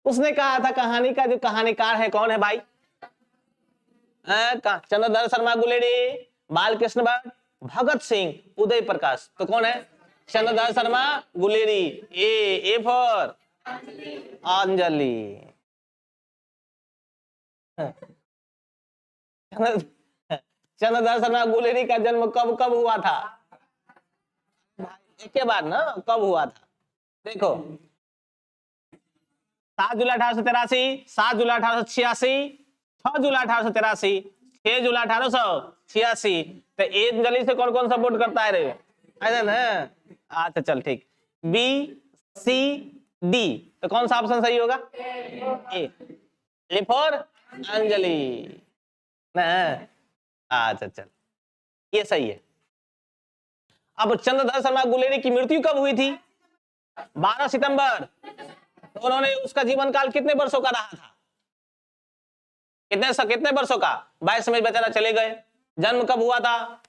उसने कहा था कहानी का जो कहानीकार है कौन है भाई? चंद्रधर शर्मा गुलेरी, बालकृष्ण भट्ट, भगत सिंह, उदय प्रकाश। तो कौन है? चंद्रधर शर्मा गुलेरी। A for Anjali. चंद्रधर शर्मा गुलेरी का जन्म कब कब हुआ था? एक के बाद ना, कब हुआ था? देखो 7 जुलाई 1883, 7 जुलाई 1886, 6 जुलाई 1883, 6 जुलाई 1886। तो अंजलि से कौन कौन सपोर्ट करता है रे? ऐसा ना? अच्छा चल ठीक। बी सी डी, तो कौन सा ऑप्शन सही होगा? ए फॉर अंजलि ना। अच्छा चल, ये सही है। अब चंद्रधर शर्मा गुलेरी की मृत्यु कब हुई थी? 12 सितंबर। तो उन्होंने, उसका जीवन काल कितने वर्षों का रहा था? कितने वर्षों का? 22 में बेचारा चले गए। जन्म कब हुआ था?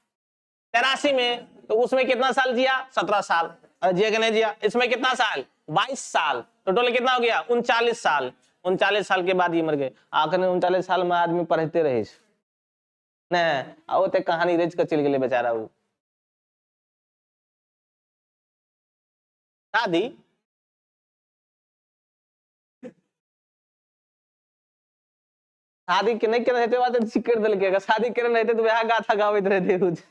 83 में। तो उसमें कितना साल जिया? 17 साल। जिया कि नहीं जिया? इसमें कितना साल? 22 साल। तो टोटल कितना हो गया? 39 साल। 39 साल के बाद ये मर गए। आखिर में 39 साल में आदमी पढ़ते रहे न, कहानी रेज कर चल गए बेचारा। वो शादी शादी के नहीं कर रहे थे, बात कर दल के शादी कर रहे थे तो यहाँ गाथा गावित रहते कुछ।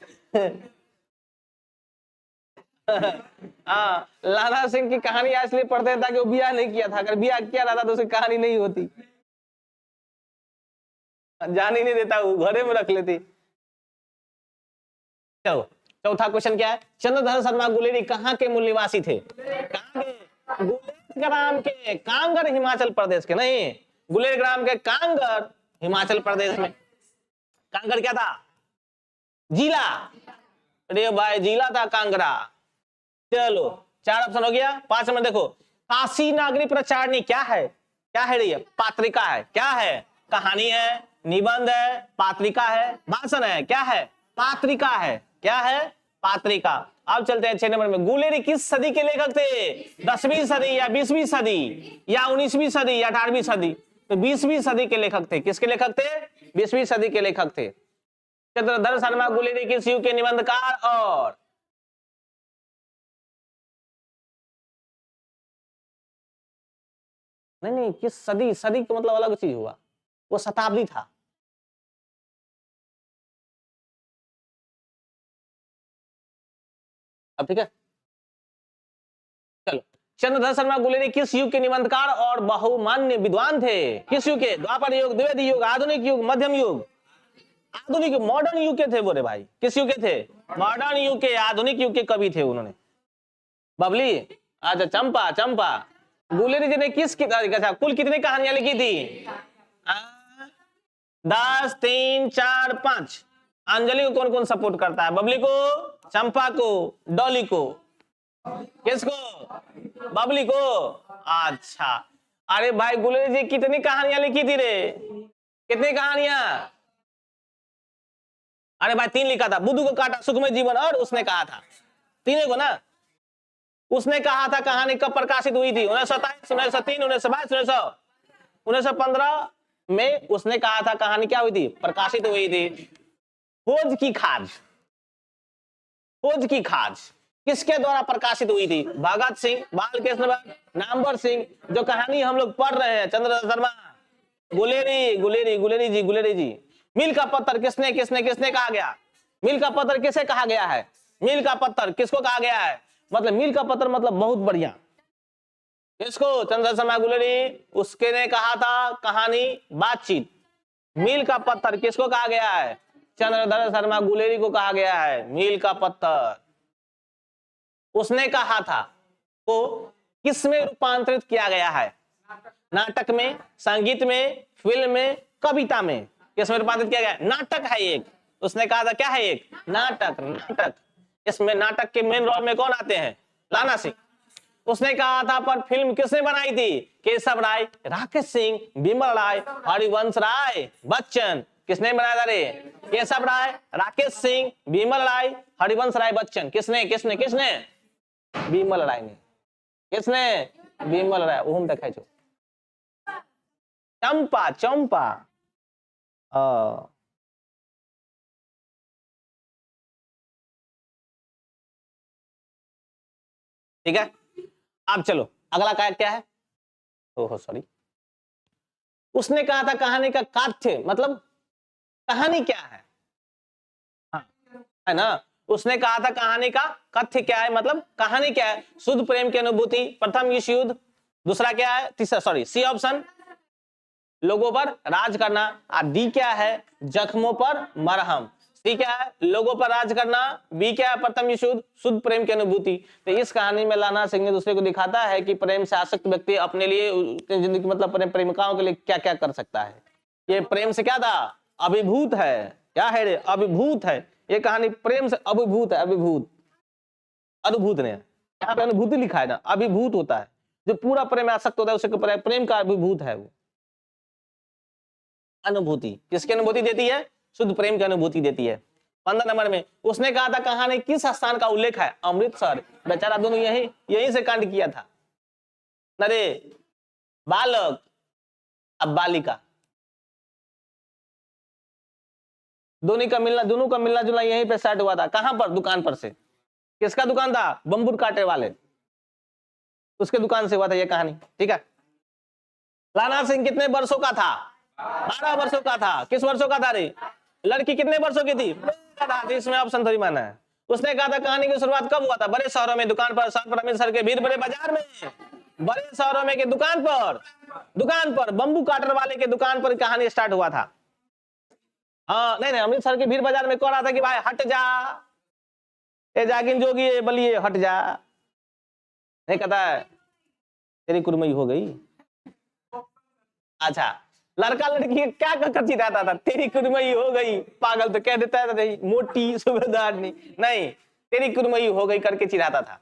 हाँ, लाला सिंह की कहानी इसलिए पढ़ते थे ताकि वो ब्याह नहीं किया था। अगर ब्याह किया रहता तो उसकी कहानी नहीं होती। जान ही नहीं देता, वो घरे में रख लेती। चलो चौथा क्वेश्चन क्या है? चंद्रधर शर्मा गुलेरी कहाँ के मूल निवासी थे? कहाँ के? गुलेर के, कांगड़ हिमाचल प्रदेश के। नहीं, गुलेर ग्राम के कांगड़ हिमाचल प्रदेश में। कांगड़ क्या था? जिला। अरे भाई जिला था कांगड़ा। चलो 4 ऑप्शन हो गया। 5 में देखो, काशी नागरी प्रचारणी क्या है? क्या है ये? पात्रिका है। क्या है? कहानी है, निबंध है, पात्रिका है, भाषण है। क्या है? पात्रिका है। क्या है? पात्रिका। अब चलते हैं 6 नंबर में। गुलेरी किस सदी के लेखक थे? 10वीं सदी या 20वीं सदी या 19वीं सदी या 18वीं सदी? तो 20वीं सदी के लेखक थे। किसके लेखक थे? 20वीं सदी के लेखक थे। चंद्रधर शर्मा गुलेरी किस युग के निबंधकार और नहीं किस सदी? सदी का मतलब अलग चीज हुआ, वो शताब्दी था। अब ठीक है, चलो। चंद्रधर शर्मा गुलेरी किस युग के निबंधकार और बहुमान्य विद्वान थे? किस युग के? द्वापर युग, द्विवेदी युग, आधुनिक युग, मध्यम युग? आधुनिक, मॉडर्न युग के थे बोले भाई। किस युग के थे? मॉडर्न युग के, आधुनिक युग के कवि थे उन्होंने। बबली, अच्छा चंपा, चंपा गुलेरी जी ने किस कुल कितनी कहानियां लिखी थी? 10, 3, 4, 5। अंजलि को कौन कौन सपोर्ट करता है? बबली को, चंपा को, डॉली को। किसको? बबली को। अच्छा, अरे भाई गुलेरी जी कितनी कहानियां लिखी थी रे? कितनी कहानियां? अरे भाई 3 लिखा था। बुद्धू को काटा, सुखमय जीवन और उसने कहा था। 3 को ना। उसने कहा था कहानी कब प्रकाशित हुई थी? 1927, 1903, 1922, 1915 में उसने कहा था कहानी क्या हुई थी? प्रकाशित हुई थी। खोज की खाज, खोज की खाज किसके द्वारा प्रकाशित हुई थी? भगत सिंह, बालकृष्ण भट्ट, नामवर सिंह। जो कहानी हम लोग पढ़ रहे हैं, चंद्रधर शर्मा गुलेरी, गुलेरी जी। मील का पत्थर किसने किसने किसने कहा गया? मील का पत्थर किसे कहा गया है? मील का पत्थर किसको कहा गया है? मतलब मील का पत्थर मतलब बहुत बढ़िया। किसको? चंद्रधर शर्मा गुलेरी, उसके ने कहा था कहानी बातचीत। मील का पत्थर किसको कहा गया है? चंद्रधर शर्मा गुलेरी को कहा गया है मील का पत्थर। उसने कहा था को किस में रूपांतरित किया गया है? नाटक में, संगीत में, फिल्म में, कविता में? किस में रूपांतरित किया गया? नाटक है एक। उसने कहा था क्या है? एक नाटक। नाटक, इसमें नाटक के मेन रोल में कौन आते हैं? लाला सिंह। उसने कहा था पर फिल्म किसने बनाई थी? केशव राय, राकेश सिंह, विमल राय, हरिवंश राय बच्चन। किसने बनाया था रे? केशव राय, राकेश सिंह, विमल राय, हरिवंश राय बच्चन। किसने किसने किसने? विमल राय ने। किसने? विमल राय। ओहम देखा छो चंपा, चंपा। ठीक है, अब चलो अगला क्या है? ओहो सॉरी, उसने कहा था कहानी का काथ्य मतलब कहानी क्या है? हाँ, है ना, उसने कहा था कहानी का कथ्य क्या है, मतलब कहानी क्या है? शुद्ध प्रेम की अनुभूति, प्रथम विश्व युद्ध। दूसरा क्या है? तीसरा सॉरी सी ऑप्शन, लोगों पर राज करना। और डी क्या है? जख्मों पर मरहम। सी क्या है? लोगों पर राज करना। बी क्या है? प्रथम विश्व युद्ध, शुद्ध प्रेम की अनुभूति। तो इस कहानी में लाना सिंह ने दूसरे को दिखाता है कि प्रेम से आसक्त व्यक्ति अपने लिए जिंदगी मतलब प्रेमिकाओं के लिए क्या क्या कर सकता है। ये प्रेम से क्या था? अभिभूत है। क्या है रे? अभिभूत है। ये कहानी प्रेम से अभिभूत है। अभिभूत, अनुभूत नहीं, यहाँ पे अनुभूति लिखा है ना, अभिभूत होता है जो पूरा प्रेम में आसक्त होता है, उसे प्रेम का अभिभूत है। वो अनुभूति किसकी अनुभूति देती है? शुद्ध प्रेम की अनुभूति देती है। 15 नंबर में उसने कहा था कहानी किस स्थान का उल्लेख है? अमृतसर। बेचारा दोनों यहीं से कांड किया था। अरे बालक अब बालिका, दोनों का मिलना जुलना यहीं पे स्टार्ट हुआ था। कहां पर? दुकान पर से। किसका दुकान था? बम्बू काटे वाले, उसके दुकान से हुआ था यह कहानी। ठीक है, लाना सिंह कितने वर्षों का था? 12 वर्षों का था। किस वर्षों का था रे? लड़की कितने वर्षों की थी? इसमें ऑप्शन थोड़ी माना है। उसने कहा था कहानी की शुरुआत कब हुआ था? बड़े शहरों में, दुकान पर, अमृतसर के भीड़ बड़े बाजार में, बड़े शहरों में के दुकान पर बम्बू काटर वाले के दुकान पर कहानी स्टार्ट हुआ था। हाँ नहीं, अमृतसर के भीड़ बाजार में कह रहा था कि भाई हट जा, ए जागिन जोगी बलिए हट जा। नहीं कहता है तेरी कुरमई हो गई। अच्छा, लड़का लड़की क्या कच्ची रहता था? तेरी कुरमई हो गई। पागल तो कह देता था मोटी सूबेदार नहीं, तेरी कुरमई हो गई करके चिढ़ाता था।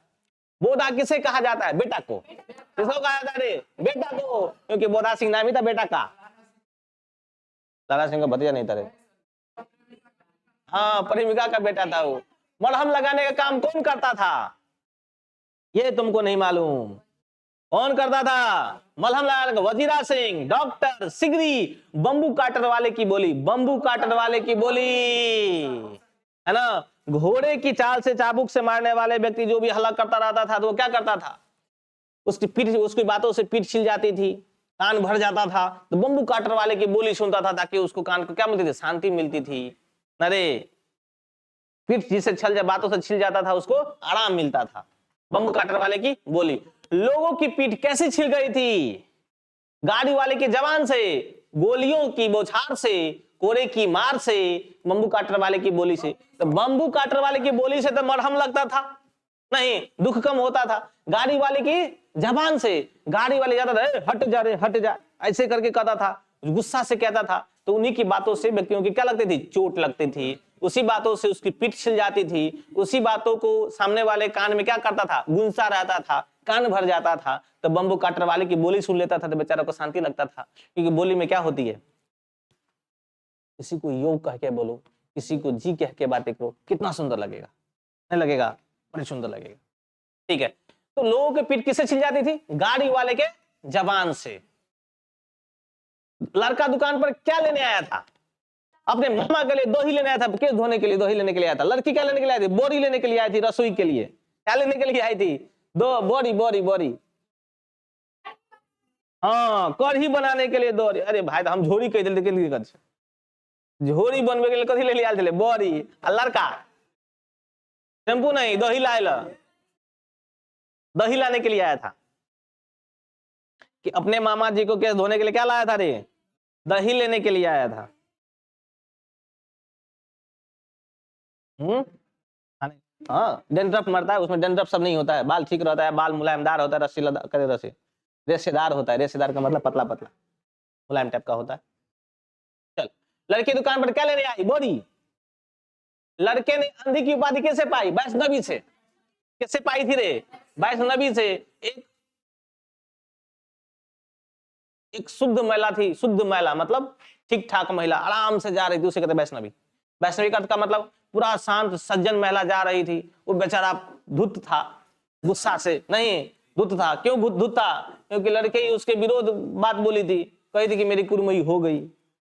बोधा किसे कहा जाता है? बेटा को। किसको कहा जाता है रे? बेटा को, क्योंकि बोधा सिंह नाम ही था बेटा का। लाला सिंह का भतीजा नहीं था रे। हाँ, प्रेमिका का बेटा था वो। मरहम लगाने का काम कौन करता था? ये तुमको नहीं मालूम कौन करता था? मलहम लगाने का वजीरा सिंह, डॉक्टर सिगरी, बम्बू काटर वाले की बोली, बम्बू काटर वाले की बोली, है ना। घोड़े की चाल से चाबुक से मारने वाले व्यक्ति जो भी हल्ला करता रहता था तो वो क्या करता था? उसकी बातों से पीठ छिल जाती थी, कान भर जाता था। तो बम्बू काटर वाले की बोली सुनता था ताकि उसको कान को क्या मिलती थी? शांति मिलती थी। अरे पीठ जिसे छल जा बातों से छिल जाता था उसको आराम मिलता था। बम्बू काटर वाले की बोली। लोगों की पीठ कैसे छिल गई थी? गाड़ी वाले के जवान से, गोलियों की बौछार से, कोरे की मार से, बम्बू काटर वाले की बोली से। तो बम्बू काटर वाले की बोली से तो मरहम लगता था नहीं, दुख कम होता था। गाड़ी वाले की जबान से, गाड़ी वाले जाता था हट जा रे हट जा, ऐसे करके कहता था, गुस्सा से कहता था। तो उन्हीं की बातों से व्यक्तियों की क्या लगती थी? चोट लगती थी। उसी बातों से उसकी पीठ छिल जाती थी। उसी बातों को सामने वाले कान में क्या करता था? गूंजता रहता था, कान भर जाता था। तो बम्बू काटर वाले की बोली सुन लेता था तो बेचारा को शांति लगता था, क्योंकि बोली में क्या होती है? किसी को यो कह के बोलो, किसी को जी कह के बातें करो, कितना सुंदर लगेगा, नहीं लगेगा? बड़ी सुंदर लगेगा। ठीक है, तो लोगों की पीठ किससे छिल जाती थी? गाड़ी वाले के जबान से। लड़का दुकान पर क्या लेने आया था? अपने मामा के लिए दोही लेने आया था, केस धोने के लिए दोही लेने के लिए आया था। लड़की क्या लेने के लिए आई थी? बोरी लेने के लिए आई थी, रसोई के लिए। क्या लेने के लिए आई थी? दो बोरी बोरी बोरी, हाँ कढ़ी बनाने के लिए दोरी। अरे भाई हम झोरी कह दिल के लिए, झोरी बनवे के लिए कथी ले लिया थे? बोरी। आ लड़का टेम्पू नहीं, दही लाए ला, दही लाने के लिए आया था। कि अपने मामा जी को केस धोने के लिए क्या लाया था रे? दही लेने के लिए आया था। हाँ, डेंड्रफ मरता है उसमें, डेंड्रफ सब नहीं होता है, बाल ठीक रहता है, बाल मुलायमदार होता है, रेशेदार होता है। रेशेदार का मतलब पतला पतला मुलायम टाइप का होता है। चल, लड़की दुकान पर क्या लेने आई? बोरी। लड़के ने अंधी की उपाधि कैसे पाई? वैष्णवी से। कैसे पाई थी रे? वैष्णवी से। एक शुद्ध महिला थी, शुद्ध महिला मतलब ठीक ठाक महिला, आराम से जा रही थी, उसे कहते वैष्णवी। वैष्णवी का मतलब पूरा शांत सज्जन महिला जा रही थी। वो बेचारा धुत था गुस्सा से, नहीं धुत था। क्यों धुत था? क्योंकि लड़के ही उसके विरोध बात बोली थी, कही थी कि मेरी कुरमई हो गई।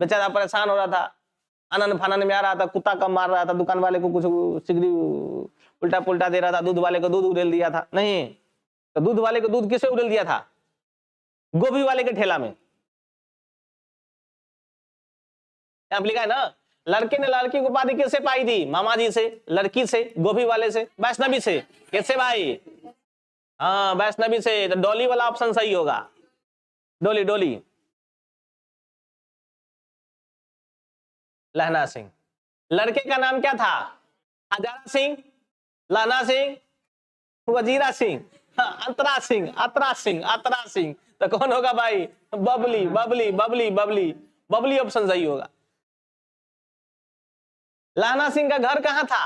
बेचारा परेशान हो रहा था, आनंद फानंद में आ रहा था, कुत्ता कम मार रहा था, दुकान वाले को कुछ सिगरी उल्टा पुल्टा दे रहा था, दूध वाले को दूध उड़ेल दिया था। नहीं, तो दूध वाले को दूध किसे उड़ेल दिया था? गोभी वाले के ठेला में। यहां लिखा है ना, लड़के ने लड़की को उपाधि किससे पाई थी? मामा जी से, लड़की से, गोभी वाले से, वैष्णवी से। कैसे भाई? हाँ, वैष्णवी से। तो डोली वाला ऑप्शन सही होगा, डोली डोली। लहना सिंह। लड़के का नाम क्या था? हजारा सिंह, लहना सिंह, वजीरा सिंह, अतरा सिंह, अतरा सिंह, अतरा सिंह। तो कौन होगा भाई? बबली बबली बबली बबली बबली ऑप्शन सही होगा। लहना सिंह का घर कहां था?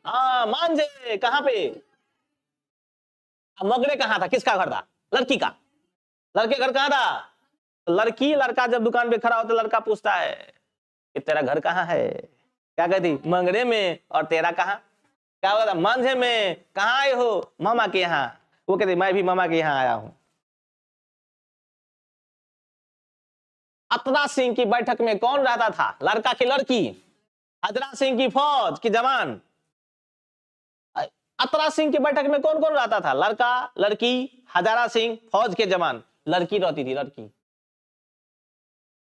हाँ, मांझे। कहां पे? मगरे कहां था? किसका घर था? लड़की का। लड़के घर कहां था? लड़की लड़का जब दुकान पे खड़ा होता, लड़का पूछता है कि तेरा घर कहां है? क्या कहती? मंगरे में। और तेरा कहां? क्या होता? मांझे में। कहां आए हो? मामा के यहाँ। वो कहते मैं भी मामा के यहाँ आया हूं। अतरा सिंह की बैठक में कौन रहता था? लड़का की लड़की? हजरा सिंह की फौज की जवान? अतरा सिंह की बैठक में कौन कौन रहता था? लड़का, लड़की, हजारा सिंह, फौज के जवान। लड़की रहती थी, लड़की।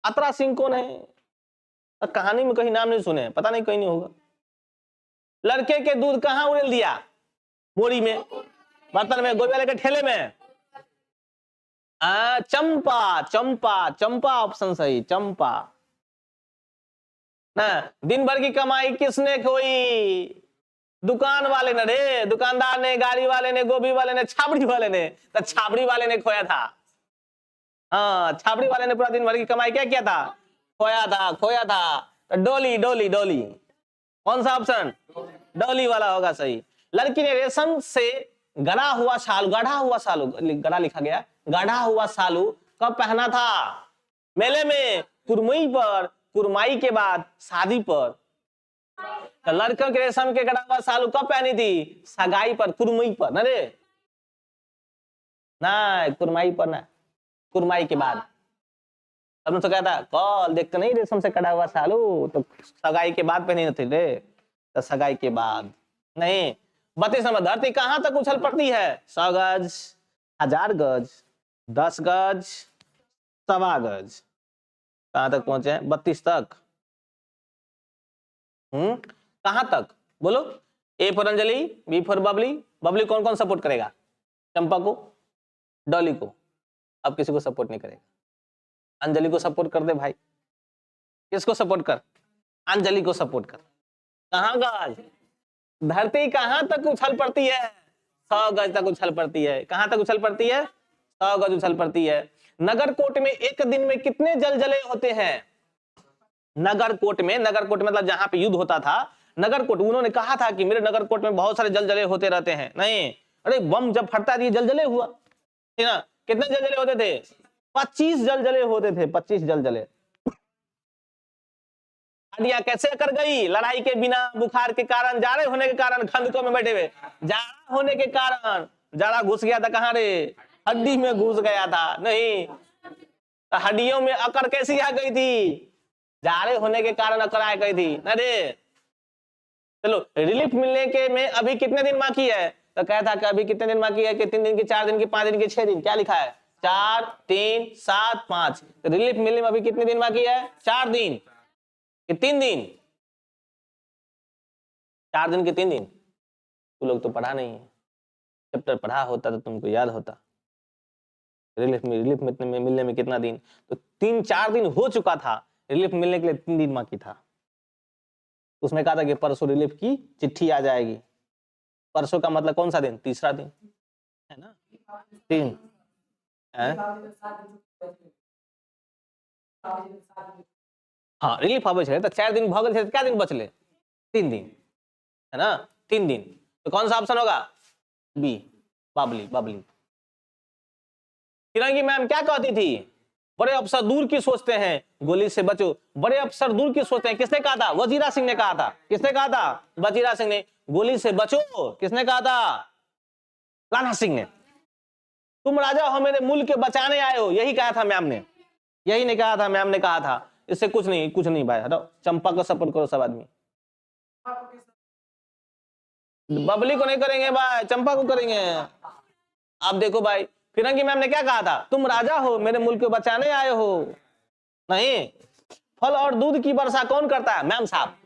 अतरा सिंह कौन है? कहानी में कहीं नाम नहीं सुने, पता नहीं कहीं नहीं होगा। लड़के के दूध कहां उड़ेल दिया? बोरी में, बर्तन में, गोभी वाले के ठेले में। चंपा, चंपा, चंपा ऑप्शन सही, चंपा ना। दिन भर की कमाई किसने खोई? दुकान वाले ने रे, दुकानदार ने, गाड़ी वाले ने, गोभी वाले ने, छाबड़ी वाले ने। तो छाबड़ी वाले ने खोया था। हाँ, छाबड़ी वाले ने पूरा दिन भर की कमाई क्या किया था? खोया था, खोया था। तो डोली डोली डोली। कौन सा ऑप्शन? डोली वाला होगा सही। लड़की ने रेशम से गढ़ा हुआ सालू, गढ़ा हुआ सालू, गढ़ा लिखा गया, गढ़ा हुआ सालू कब पहना था? मेले में, कुरमई पर, कुरमाई के बाद, शादी पर। तो लड़कों के रेशम के गढ़ा हुआ सालू कब पहनी थी? सगाई पर, कुरमई पर ना रे, ना कुरमाई पर ना, कुरमाई के बाद। तब तो कहता कॉल देखते नहीं रेशम से कड़ा हुआ सालू, तो सगाई के बाद पहनी थी रे, तो सगाई के बाद नहीं। 32 नंबर, धरती कहां तक उछल पड़ती है? 100 गज, 1000 गज, 10 गज, 1.25 गज। कहां तक पहुंचे हैं? 32 तक। कहां तक बोलो? A for Anjali, B for Babli. Babli कौन कौन सपोर्ट करेगा? चंपा को, डॉली को। अब किसी को सपोर्ट नहीं करेगा। अंजलि को सपोर्ट कर दे भाई। किसको सपोर्ट कर? अंजलि को सपोर्ट कर। कहां गज? धरती कहां तक उछल पड़ती है? 100 गज तक उछल पड़ती है। कहां तक उछल पड़ती है? 100 गज उछल पड़ती है। नगरकोट में एक दिन में कितने जलजले होते हैं? नगरकोट में, नगरकोट मतलब जहां पे युद्ध होता था, नगरकोट। उन्होंने कहा था कि मेरे नगरकोट में बहुत सारे जलजले होते रहते हैं। नहीं, अरे बम जब फटता है जलजले हुआ, ठीक ना? कितने जलजले होते थे? 25 जलजले होते थे, 25 जलजले। हड्डियां कैसे कर गई? लड़ाई के बिना, बुखार के कारण, जाड़े होने के कारण, खंदकों में बैठे हुए, जाड़ा होने के कारण। जाड़ा घुस गया था कहां रे? हड्डी में घुस गया था। नहीं, तो हड्डियों में अकड़ कैसी आ गई थी? जाड़े होने के कारण अकड़ आ गई थी। अरे चलो, रिलीफ मिलने के में अभी कितने दिन बाकी है? तो कहता कि अभी कितने दिन बाकी है? कि 3 दिन की, 4 दिन की, 5 दिन की, 6 दिन। क्या लिखा है? 4, 3, 7, 5। तो रिलीफ मिलने में अभी कितने दिन बाकी है? 4 दिन कि 3 दिन? 4 दिन के 3 दिन। तू लोग तो पढ़ा नहीं है, चैप्टर पढ़ा होता तो तुमको याद होता। रिलीफ मिलने में कितना दिन? तो 3-4 दिन हो चुका था, रिलीफ मिलने के लिए 3 दिन बाकी था। उसमें कहा था कि परसों रिलीफ की चिट्ठी आ जाएगी। परसों का मतलब कौन सा दिन? तीसरा दिन है ना? 3 हाँ, रिलीफ आवे छे तो 4 दिन भ गेल छे, क्या दिन बचले? 3 दिन है ना? 3 दिन। तो कौन सा ऑप्शन होगा? बी, बबली, बबली। तिरंगी मैम क्या कहती थी? बड़े अफसर दूर की सोचते हैं, गोली से बचो। बड़े अफसर दूर की सोचते हैं, किसने कहा था? वजीरा सिंह ने कहा था। किसने कहा था? वजीरा सिंह ने। गोली से बचो किसने कहा था? लाला सिंह ने। तुम राजा हो, मेरे मुल्क के बचाने आए हो, यही कहा था मैम ने, यही नहीं कहा था, मैम ने कहा था। इससे कुछ नहीं भाई, हटो। चंपा को सपोर्ट करो सब आदमी, बबली को नहीं करेंगे भाई, चंपा को करेंगे। आप देखो भाई, फिरंगी मैम ने क्या कहा था, तुम राजा हो, मेरे मुल्क को बचाने आए हो। नहीं, फल और दूध की वर्षा कौन करता है? मैम साहब,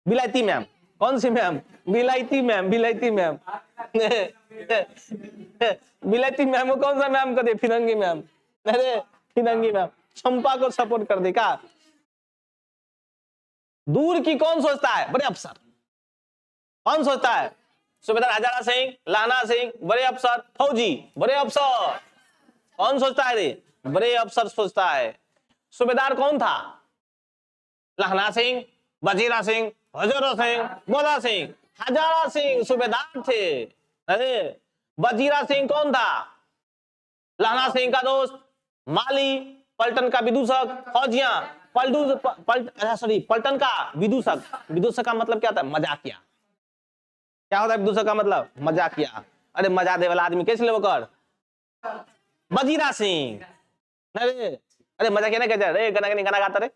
बिलायती मैम। कौन सी मैम? बिलायती मैम, बिलायती मैम। बिलायती मैम को कौन सा मैम कर दे? फिरंगी मैम। अरे फिरंगी मैम चंपा को सपोर्ट कर दे का? दूर की कौन सोचता है? बड़े अफसर। कौन सोचता है? सूबेदार हजारा सिंह, लाना सिंह, बड़े अफसर, फौजी, बड़े अफसर। कौन सोचता है रे? बड़े अफसर सोचता है। सूबेदार कौन था? लहना सिंह, वजीरा सिंह, हजारा सिंह, बोधा सिंह। हजारा सिंह सूबेदार थे। अरे वजीरा सिंह कौन था? लहना सिंह का दोस्त, माली, पलटन का विदूषक, फौजियां, पलटन का विदूषक। विदूषक का मतलब क्या था? मजाकिया। क्या होता है विदूषक का मतलब? मजाकिया। अरे मजा दे वाला आदमी कैसे ले कर? वजीरा सिंह। अरे मजाकिया नहीं कहते? अरे गाना गाता रे,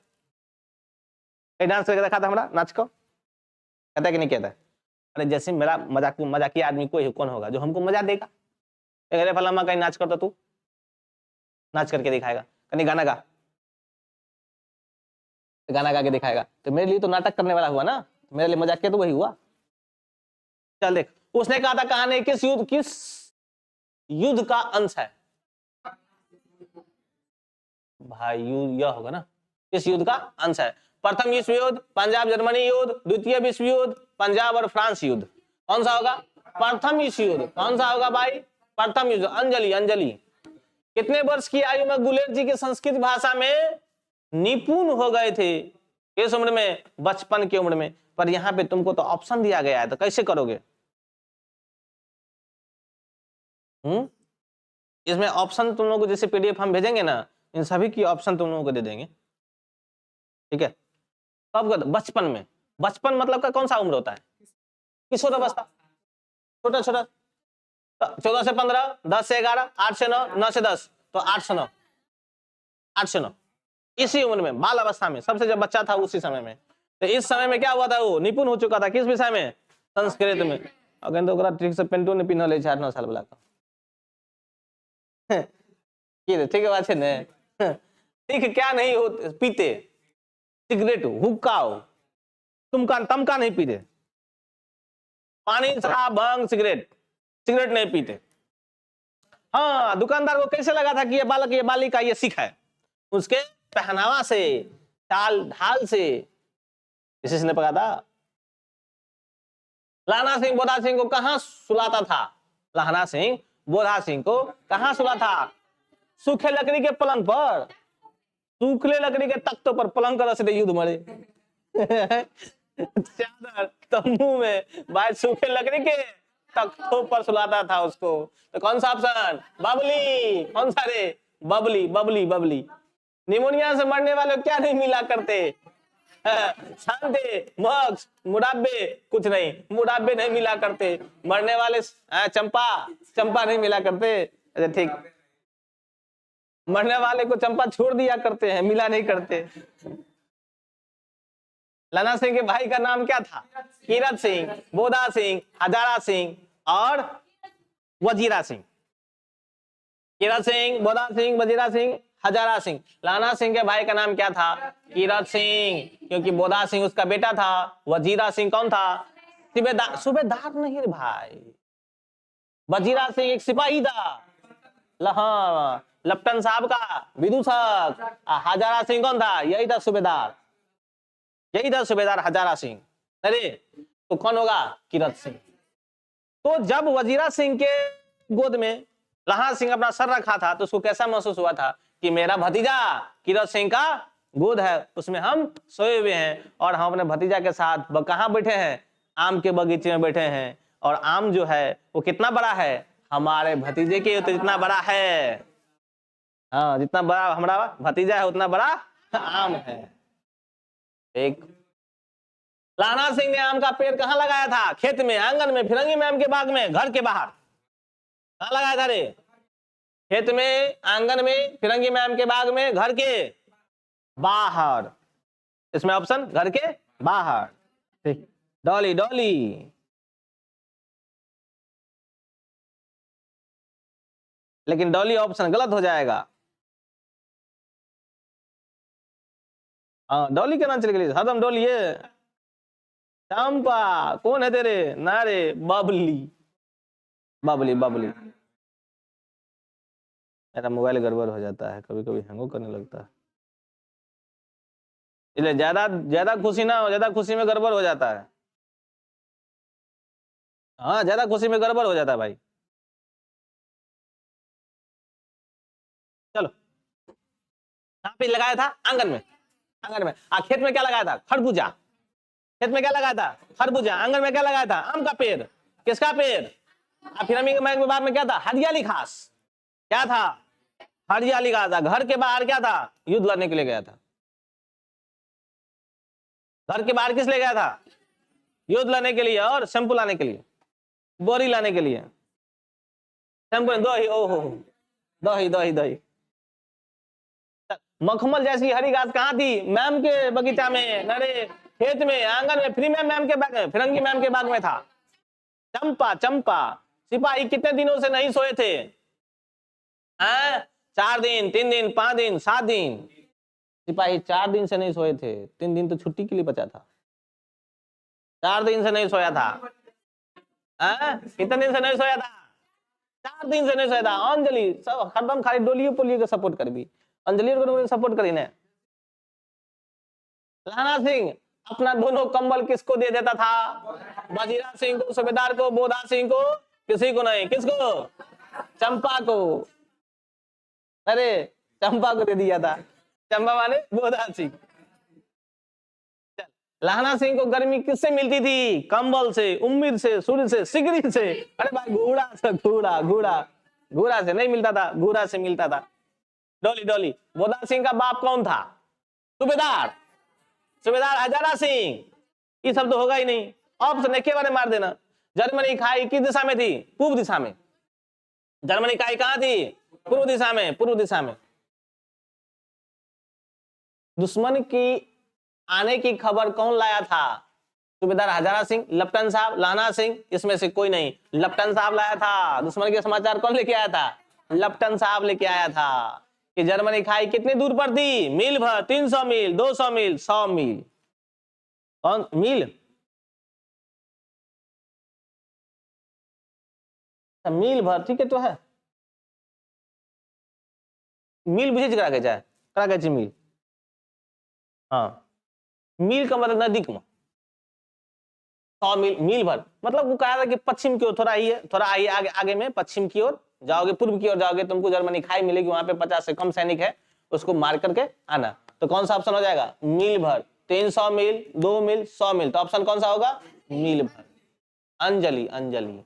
डांस करके दिखाता हमरा, नाच को, कहता है कि नहीं कहता? अरे जैसे मेरा मजाकिया आदमी कोई कौन होगा जो हमको मजा देगा? अरे फलामा कहीं नाच करता, तू नाच करके दिखाएगा, कहीं गाना गा, गाना गा के दिखाएगा, तो मेरे लिए तो नाटक करने वाला हुआ ना, मेरे लिए मजाकिया तो वही हुआ। चल देख, उसने कहा था कहानी किस युद्ध का अंश है भाई? यह होगा ना, किस युद्ध का अंश है? प्रथम विश्व युद्ध, पंजाब जर्मनी युद्ध, द्वितीय विश्व युद्ध, पंजाब और फ्रांस युद्ध। कौन सा होगा? प्रथम विश्व युद्ध। कौन सा होगा भाई? प्रथम युद्ध। अंजलि। कितने वर्ष की आयु में गुलेर जी की संस्कृत भाषा में निपुण हो गए थे? किस उम्र में? बचपन की उम्र में। पर यहाँ पे तुमको तो ऑप्शन दिया गया है, तो कैसे करोगे? इसमें ऑप्शन तुम लोगों को जैसे पीडीएफ हम भेजेंगे ना, इन सभी की ऑप्शन तुम लोगों को दे देंगे, ठीक है? कब? बचपन में। बचपन मतलब का कौन सा उम्र होता है? किशोर अवस्था, छोटा 14 से 15, 10 से 11, 8 से 9, 9 से 10, तो 8 से 9, 8 से 9, इसी उम्र में, बाल अवस्था में, सबसे जब बच्चा था उसी समय में। तो इस समय में क्या हुआ था? वो निपुण हो चुका था किस विषय में? संस्कृत में। अगर तो ठीक से पेंटो नहीं पीना ले 4-9 साल वाला का। ठीक है बात है ना? ठीक क्या नहीं हो पीते? सिगरेट, हुक्का, तमका नहीं पीते, पानी, शराब, भांग, सिगरेट नहीं पीते। हाँ, दुकानदार को कैसे लगा था कि ये बालक, ये बालिका, ये सिख है? उसके पहनावा से, चाल ढाल से इसने पकड़ा था। लाना सिंह बोधा सिंह को कहां सुलाता था? लाना सिंह बोधा सिंह को कहां सुला था? सूखे लकड़ी के पलंग पर, सूखे लकड़ी के तख्तों पर, पलंग कर से युद्ध मरे। चादर तंबू में भाई, सूखे लकड़ी के तख्तों पर सुलाता था उसको। तो कौन सा ऑप्शन? बबली। कौन सा रे? बबली। निमोनिया से मरने वाले क्या नहीं मिला करते? शांति, मक्स, मुराब्बे, कुछ नहीं, मुराब्बे नहीं मिला करते। मरने वाले चंपा नहीं मिला करते। अच्छा ठीक, मरने वाले को चंपा छोड़ दिया करते हैं, मिला नहीं करते। लाना सिंह के भाई का नाम क्या था? कीरत सिंह, बोधा सिंह, हजारा सिंह और वजीरा सिंह। कीरत सिंह, बोधा सिंह, वजीरा सिंह, हजारा सिंह। लाना सिंह के भाई का नाम क्या था? कीरत सिंह, क्योंकि बोधा सिंह उसका बेटा था। वजीरा सिंह कौन था? सूबेदार नहीं रे भाई, वजीरा सिंह एक सिपाही था, लेफ्टिनेंट साहब का विदूषक। हजारा सिंह कौन था? यही था सूबेदार, हजारा सिंह। अरे तो कौन होगा? कीरत सिंह। तो जब वजीरा सिंह के गोद में लाना सिंह अपना सर रखा था, तो उसको कैसा महसूस हुआ था कि मेरा भतीजा कीरत सिंह का गोद है, उसमें हम सोए हुए हैं और हम अपने भतीजा के साथ कहां बैठे हैं? आम के बगीचे में बैठे हैं। और आम जो है वो कितना बड़ा है? हमारे भतीजे के तो जितना बड़ा है, हाँ, जितना बड़ा हमारा भतीजा है उतना बड़ा आम है। एक लाना सिंह ने आम का पेड़ कहां लगाया था? खेत में, आंगन में, फिरंगी मैम के बाग में, घर के बाहर। कहां लगाया था रे? खेत में, आंगन में, फिरंगी मैम के बाग में, घर के बाहर। इसमें ऑप्शन घर के बाहर। ठीक, डॉली डॉली। लेकिन डॉली ऑप्शन गलत हो जाएगा। हाँ, डॉली के नाम चले गए, हरदम डॉली है। चंपा कौन है तेरे? ना रे, बबली, बबली बबली। मेरा मोबाइल गड़बड़ हो जाता है, कभी कभी हैंग करने लगता है, इसलिए ज्यादा ज्यादा खुशी ना हो, ज्यादा खुशी में गड़बड़ हो जाता है। हाँ, ज्यादा खुशी में गड़बड़ हो जाता है भाई। चलो, कहाँ पे लगाया था? आंगन में। आंगन में। खेत में क्या लगाया था? खरबूजा। खेत में क्या लगाया था? खरबूजा। आंगन में क्या लगाया था? आम का पेड़। किसका पेड़? फिर बाग में क्या था? हरियाली घास। क्या था? हरियाली घास था। घर के बाहर क्या था? युद्ध लड़ने के लिए गया था। घर के बाहर किस लिए गया था? युद्ध लड़ने के लिए और शैम्पू लाने के लिए, बोरी लाने के लिए। शैम्पू, दही, ओहो, दही दही दही। मखमल जैसी हरी घास कहाँ थी? मैम के बगीचा में, अरे खेत में, आंगन में, फ्री मैम मैम के बाग में, फिरंगी मैम के बाग में था। चंपा चंपा। सिपाही कितने दिनों से नहीं सोए थे? 4 दिन, 3 दिन, 5 दिन, 7 दिन। सिपाही 4 दिन से नहीं सोए थे, 3 दिन तो छुट्टी के लिए बचा था। 4 दिन से नहीं सोया था। कितने दिन से नहीं सोया था? 4 दिन से नहीं सोया था। अंजलि सब हरदम खाली डोलियो पोलियो के सपोर्ट कर भी, अंजलि को सपोर्ट करी ने। लाना सिंह अपना दोनों कंबल किसको दे देता था? वजीरा सिंह को, सूबेदार को, बोधा सिंह को, किसी को नहीं। किसको? चंपा को। अरे चंपा को दे दिया था। चंपा माने बोधा सिंह। लाना सिंह को गर्मी किससे मिलती थी? कंबल से, उम्मीद से, सूर्य से, सिगरी से। अरे भाई घोड़ा से, घोड़ा घोड़ा घोड़ा से नहीं मिलता था, घोड़ा से मिलता था। डोली डोली। बोधा सिंह का बाप कौन था? सूबेदार। सूबेदार हजारा सिंह। ये सब तो होगा ही नहीं, ऑप्शन एक के बारे मार देना। जर्मनी खाई किस दिशा में थी? पूर्व दिशा में। जर्मनी खाई कहां थी? पूर्व दिशा में, पूर्व दिशा में। दुश्मन की आने की खबर कौन लाया था? सूबेदार हजारा सिंह, लेफ्टिनेंट साहब, लाना सिंह, इसमें से कोई नहीं। लेफ्टिनेंट साहब लाया था। दुश्मन के समाचार कौन लेके आया था? लेफ्टिनेंट साहब लेके आया था। कि जर्मनी खाई कितनी दूर पर थी? मील भर, 300 मील, 200 मील, 100 मील। कौन मील? मील भर, ठीक है तो है। मील बुझे करा के जाए, करा के मील। हाँ, मील का मतलब नजदीक में। 100 मील, मील भर मतलब वो कहा था कि पश्चिम की ओर थोड़ा ही है, थोड़ा आइए आगे, आगे में पश्चिम की ओर जाओगे, पूर्व की ओर जाओगे, तुमको जर्मनी खाई मिलेगी, वहां पे 50 से कम सैनिक है, उसको मार करके आना। तो कौन सा ऑप्शन हो जाएगा? मील भर। 300 मील, 2 मील, 100 मील, तो ऑप्शन कौन सा होगा? मील भर। अंजलि, अंजलि।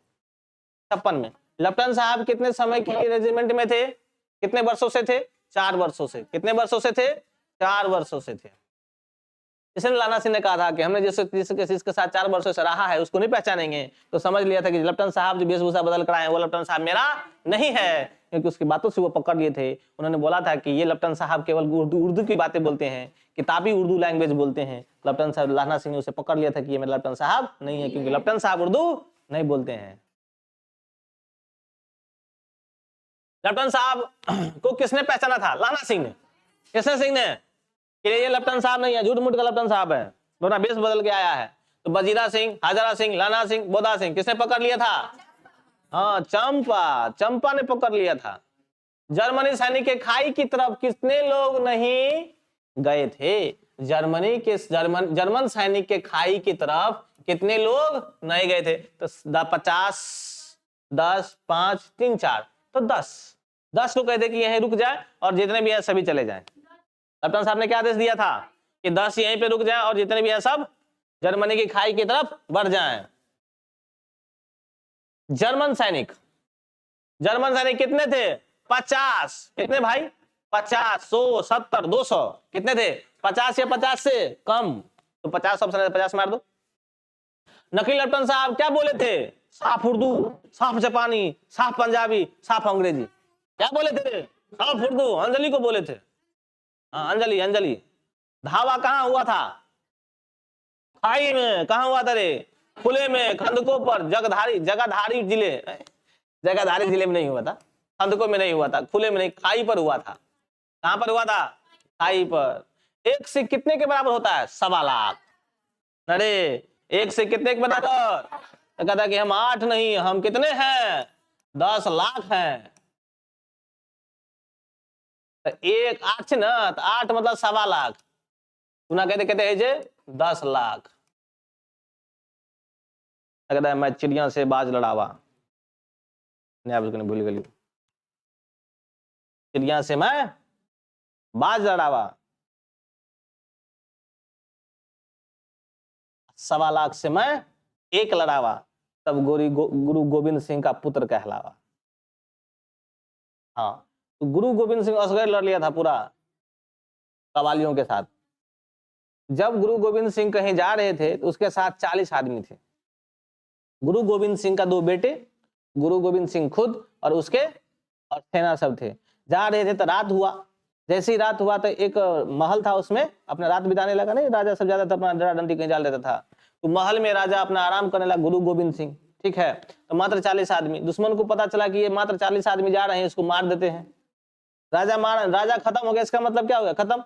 56 में। लेफ्टिनेंट साहब कितने समय के लिए रेजिमेंट में थे? कितने वर्षों से थे? 4 वर्षों से। कितने वर्षों से थे? 4 वर्षों से थे। इसलिए लाना सिंह ने कहा था कि हमने जिसके साथ 4 वर्षों से रहा है उसको नहीं पहचानेंगे, तो समझ लिया था कि लेफ्टिनेंट साहब जो वेशभूषा बदल कर आए वो लेफ्टिनेंट साहब मेरा नहीं है, क्योंकि उसकी बातों से वो पकड़ लिए थे। उन्होंने बोला था कि ये लेफ्टिनेंट साहब केवल उर्दू की बातें बोलते हैं, किताबी उर्दू लैंग्वेज बोलते हैं। लेफ्टिनेंट साहब लाना सिंह ने उसे पकड़ लिया था कि ये मेरा लेफ्टिनेंट साहब नहीं है, क्योंकि लेफ्टिनेंट साहब उर्दू नहीं बोलते हैं। लेफ्टिनेंट साहब को किसने पहचाना था? लाना सिंह ने। किसने? सिंह ने। ये लेफ्टिनेंट साहब नहीं है, झूठ मूठ का लेफ्टिनेंट साहब है, थोड़ा बेस बदल के आया है। तो वजीरा सिंह, हजारा सिंह, लाना सिंह, बोधा सिंह, किसने पकड़ लिया था? हाँ, चंपा, चंपा ने पकड़ लिया था। जर्मनी सैनिक के खाई की तरफ कितने लोग नहीं गए थे? जर्मन सैनिक के खाई की तरफ कितने लोग नहीं गए थे? तो 50, 10, 5, 3, 4, तो 10 को कहते कि यहीं रुक जाए और जितने भी है सभी चले जाएं। लेफ्टिनेंट साहब ने क्या आदेश दिया था कि 10 यहीं पे रुक जाएं और जितने भी हैं सब जर्मनी की खाई की तरफ बढ़ जाएं। जर्मन सैनिक कितने थे? 50। कितने भाई? 50, 100, 70, 200, कितने थे? 50 या 50 से कम, तो 50 ऑप्शन है, 50 मार दो। नकील लेफ्टिनेंट साहब क्या बोले थे? साफ उर्दू, साफ जापानी, साफ पंजाबी, साफ अंग्रेजी। क्या बोले थे? सब उर्दू अंजलि को बोले थे। हाँ अंजलि, अंजलि। धावा कहाँ हुआ था? खाई में। कहाँ हुआ था रे? खुले में, खंदकों पर, जगधारी, जगाधारी जिले, जगाधारी जिले में नहीं हुआ था, खंदकों में नहीं हुआ था, खुले में नहीं, खाई पर हुआ था। कहां पर हुआ था? खाई पर। एक से कितने के बराबर होता है? 1.25 लाख। अरे एक से कितने के बराबर? तो कहता कि हम 8 नहीं, हम कितने हैं? 10 लाख हैं। तो एक 8 से ना, तो 8 मतलब 1.25 लाख, गुना कहते कहते है जे 10 लाख। कहता है मैं चिड़िया से बाज लड़ावा, भूल गई, चिड़िया से मैं बाज लड़ावा, 1.25 लाख से मैं एक लड़ावा, तब गुरु गोविंद सिंह का पुत्र कहलावा। हाँ, तो गुरु गोविंद सिंह असगर लड़ लिया था पूरा कवालियों के साथ। जब गुरु गोविंद सिंह कहीं जा रहे थे तो उसके साथ 40 आदमी थे। गुरु गोविंद सिंह का 2 बेटे, गुरु गोविंद सिंह खुद और उसके और सेना सब थे। जा रहे थे तो रात हुआ। जैसे ही रात हुआ तो एक महल था, उसमें अपना रात बिताने लगा। नहीं, राजा सब ज्यादा अपना डरा डंडी कहीं डाल देता था, तो महल में राजा अपना आराम करने लगा, गुरु गोविंद सिंह। ठीक है, तो मात्र 40 आदमी। दुश्मन को पता चला कि ये मात्र 40 आदमी जा रहे हैं, इसको मार देते हैं। राजा खत्म हो गया। इसका मतलब क्या हो गया? खत्म,